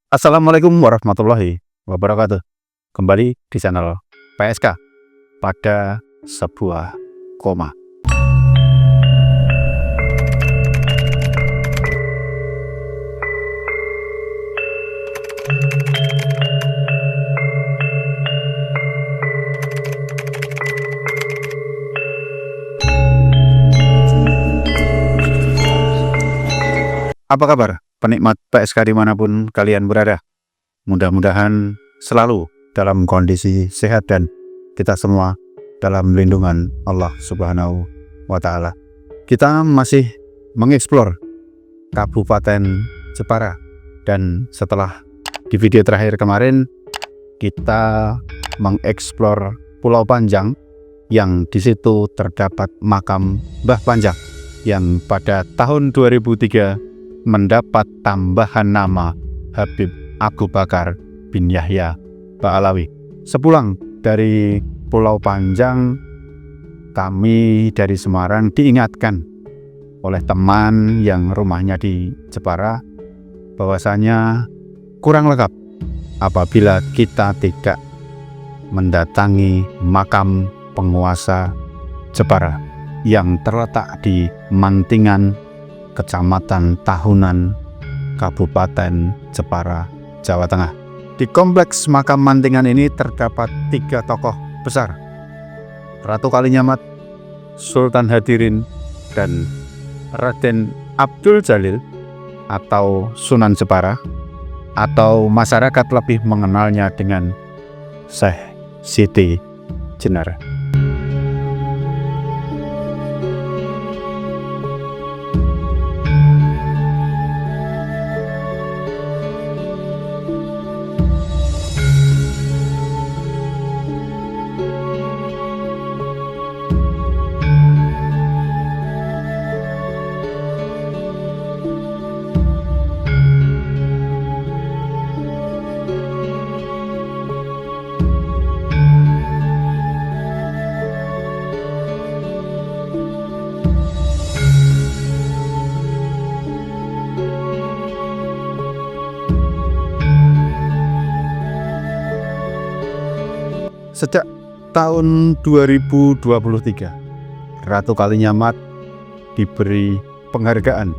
Assalamualaikum warahmatullahi wabarakatuh. Kembali di channel PSK pada sebuah koma. Apa kabar penikmat PSK dimanapun kalian berada? Mudah-mudahan selalu dalam kondisi sehat dan kita semua dalam lindungan Allah Subhanahu wa Ta'ala. Kita masih mengeksplor Kabupaten Jepara, dan setelah di video terakhir kemarin kita mengeksplor Pulau Panjang yang di situ terdapat makam Mbah Panjang yang pada tahun 2003 mendapat tambahan nama Habib Abu Bakar bin Yahya Ba'alawi. Sepulang dari Pulau Panjang, kami dari Semarang diingatkan oleh teman yang rumahnya di Jepara bahwasanya kurang lengkap apabila kita tidak mendatangi makam penguasa Jepara yang terletak di Mantingan, Kecamatan Tahunan, Kabupaten Jepara, Jawa Tengah. Di kompleks makam Mantingan ini terdapat 3 tokoh besar: Ratu Kalinyamat, Sultan Hadirin, dan Raden Abdul Jalil atau Sunan Jepara, atau masyarakat lebih mengenalnya dengan Syekh Siti Jenar. Sejak tahun 2023, Ratu Kalinyamat diberi penghargaan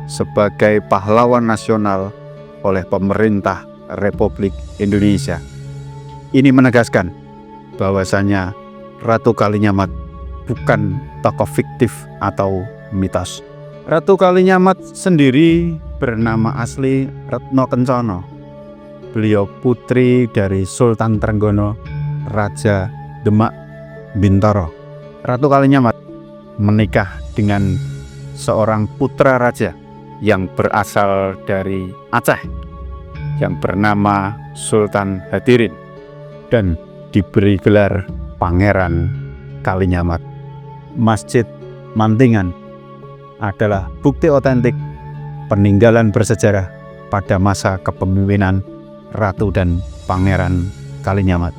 sebagai pahlawan nasional oleh pemerintah Republik Indonesia. Ini menegaskan bahwasanya Ratu Kalinyamat bukan tokoh fiktif atau mitos. Ratu Kalinyamat sendiri bernama asli Retno Kencana. Beliau putri dari Sultan Trenggono, Raja Demak Bintoro. Ratu Kalinyamat menikah dengan seorang putra raja yang berasal dari Aceh yang bernama Sultan Hadirin dan diberi gelar Pangeran Kalinyamat. Masjid Mantingan adalah bukti otentik peninggalan bersejarah pada masa kepemimpinan Ratu dan Pangeran Kalinyamat.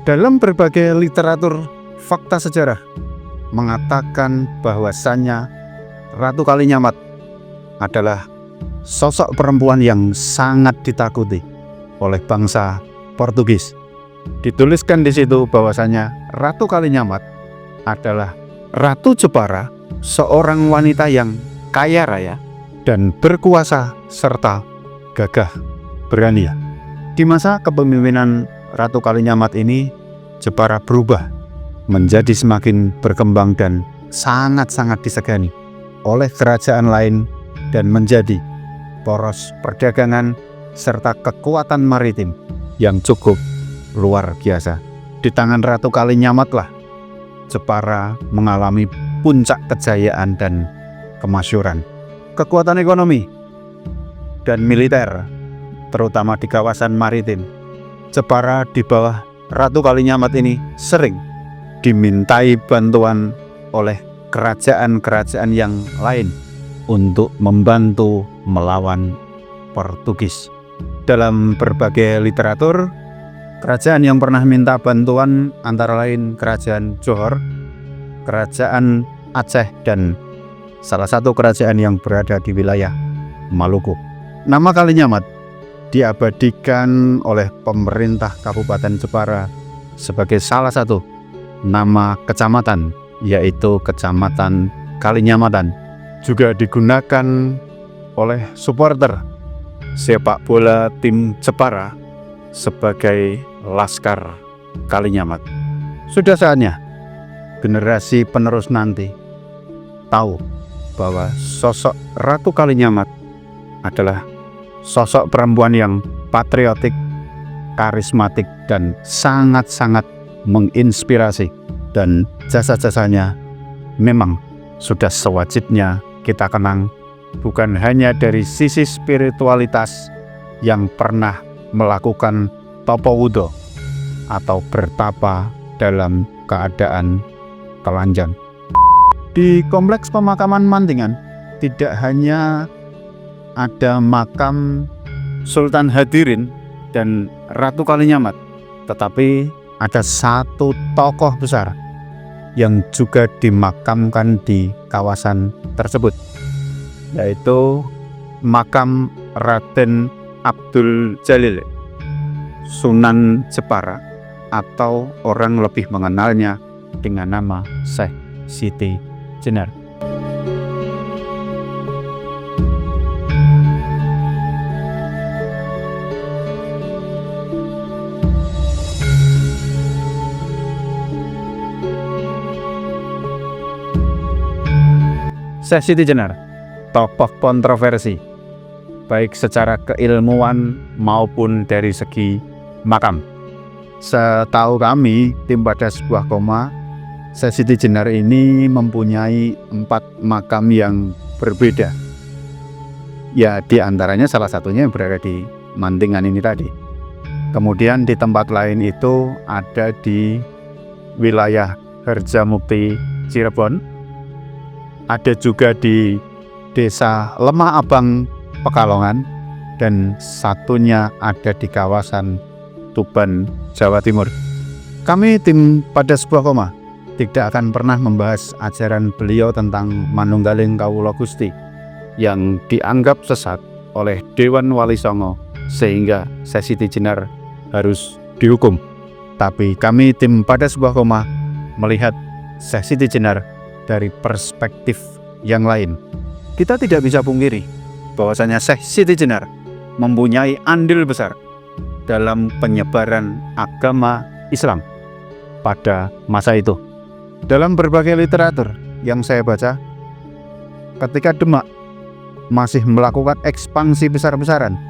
Dalam berbagai literatur fakta sejarah mengatakan bahwasannya Ratu Kalinyamat adalah sosok perempuan yang sangat ditakuti oleh bangsa Portugis. Dituliskan di situ bahwasanya Ratu Kalinyamat adalah Ratu Jepara, seorang wanita yang kaya raya dan berkuasa serta gagah berani. Di masa kepemimpinan Ratu Kalinyamat ini, Jepara berubah menjadi semakin berkembang dan sangat-sangat disegani oleh kerajaan lain dan menjadi poros perdagangan serta kekuatan maritim yang cukup luar biasa. Di tangan Ratu Kalinyamatlah Jepara mengalami puncak kejayaan dan kemasyhuran. Kekuatan ekonomi dan militer, terutama di kawasan maritim, Jepara di bawah Ratu Kalinyamat ini sering dimintai bantuan oleh kerajaan-kerajaan yang lain untuk membantu melawan Portugis. Dalam berbagai literatur, kerajaan yang pernah minta bantuan antara lain Kerajaan Johor, Kerajaan Aceh, dan salah satu kerajaan yang berada di wilayah Maluku. Nama Kalinyamat diabadikan oleh pemerintah Kabupaten Jepara sebagai salah satu nama kecamatan, yaitu Kecamatan Kalinyamatan. Juga digunakan oleh supporter sepak bola tim Jepara sebagai Laskar Kalinyamat. Sudah saatnya generasi penerus nanti tahu bahwa sosok Ratu Kalinyamat adalah sosok perempuan yang patriotik, karismatik, dan sangat-sangat menginspirasi. Dan jasa-jasanya memang sudah sewajibnya kita kenang, bukan hanya dari sisi spiritualitas yang pernah melakukan topowudo atau bertapa dalam keadaan telanjang. Di kompleks pemakaman Mantingan tidak hanya ada makam Sultan Hadirin dan Ratu Kalinyamat, tetapi ada satu tokoh besar yang juga dimakamkan di kawasan tersebut, yaitu makam Raden Abdul Jalil, Sunan Jepara, atau orang lebih mengenalnya dengan nama Syekh Siti Jenar. Syekh Siti Jenar, tokoh kontroversi, baik secara keilmuan maupun dari segi makam. Setahu kami, tim pada sebuah koma, Syekh Siti Jenar ini mempunyai 4 makam yang berbeda. Ya, di antaranya salah satunya yang berada di Mantingan ini tadi. Kemudian di tempat lain itu ada di wilayah Harjamukti Cirebon, ada juga di Desa Lemah Abang Pekalongan, dan satunya ada di kawasan Tuban, Jawa Timur. Kami tim pada sebuah koma tidak akan pernah membahas ajaran beliau tentang Manunggaling Kawula Gusti yang dianggap sesat oleh Dewan Wali Songo sehingga Syekh Siti Jenar harus dihukum. Tapi kami tim pada sebuah koma melihat Syekh Siti Jenar dari perspektif yang lain. Kita tidak bisa pungkiri bahwasanya Syekh Siti Jenar mempunyai andil besar dalam penyebaran agama Islam pada masa itu. Dalam berbagai literatur yang saya baca, ketika Demak masih melakukan ekspansi besar-besaran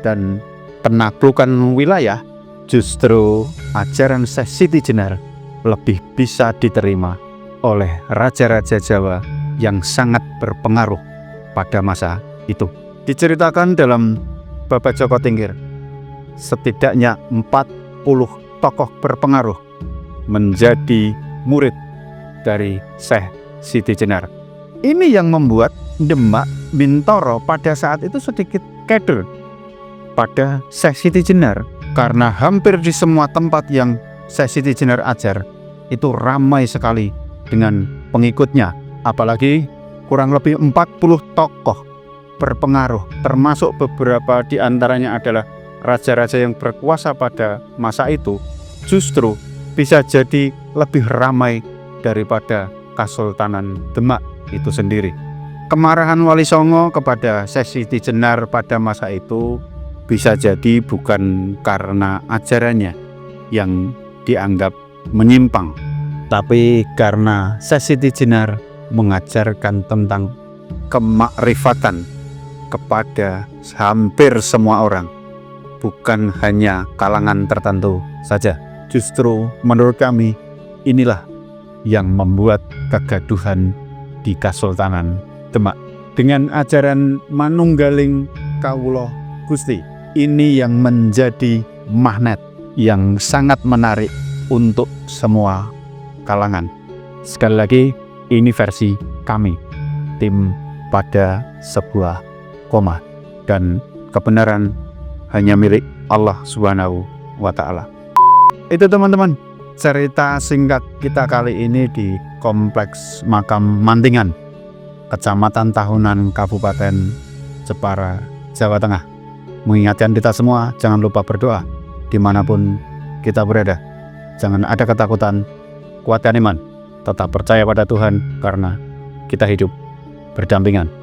dan penaklukan wilayah, justru ajaran Syekh Siti Jenar lebih bisa diterima oleh raja-raja Jawa yang sangat berpengaruh pada masa itu. Diceritakan dalam Babat Joko Tingkir, setidaknya 40 tokoh berpengaruh menjadi murid dari Syekh Siti Jenar. Ini yang membuat Demak Bintoro pada saat itu sedikit keder pada Syekh Siti Jenar, karena hampir di semua tempat yang Syekh Siti Jenar ajar itu ramai sekali dengan pengikutnya. Apalagi kurang lebih 40 tokoh berpengaruh, termasuk beberapa di antaranya adalah raja-raja yang berkuasa pada masa itu, justru bisa jadi lebih ramai daripada Kesultanan Demak itu sendiri. Kemarahan Wali Songo kepada Syekh Siti Jenar pada masa itu bisa jadi bukan karena ajarannya yang dianggap menyimpang, tapi karena Syekh Siti Jenar mengajarkan tentang kemakrifatan kepada hampir semua orang, bukan hanya kalangan tertentu saja. Justru menurut kami inilah yang membuat kegaduhan di Kesultanan Demak. Dengan ajaran Manunggaling Kawula Gusti, ini yang menjadi magnet yang sangat menarik untuk semua kalangan. Sekali lagi, ini versi kami, tim pada sebuah koma, dan kebenaran hanya milik Allah Subhanahu wa Ta'ala. Itu teman-teman, cerita singkat kita kali ini di Kompleks Makam Mantingan, Kecamatan Tahunan, Kabupaten Jepara, Jawa Tengah. mengingatkan kita semua, jangan lupa berdoa dimanapun kita berada. Jangan ada ketakutan, kuatkan iman, tetap percaya pada Tuhan karena kita hidup berdampingan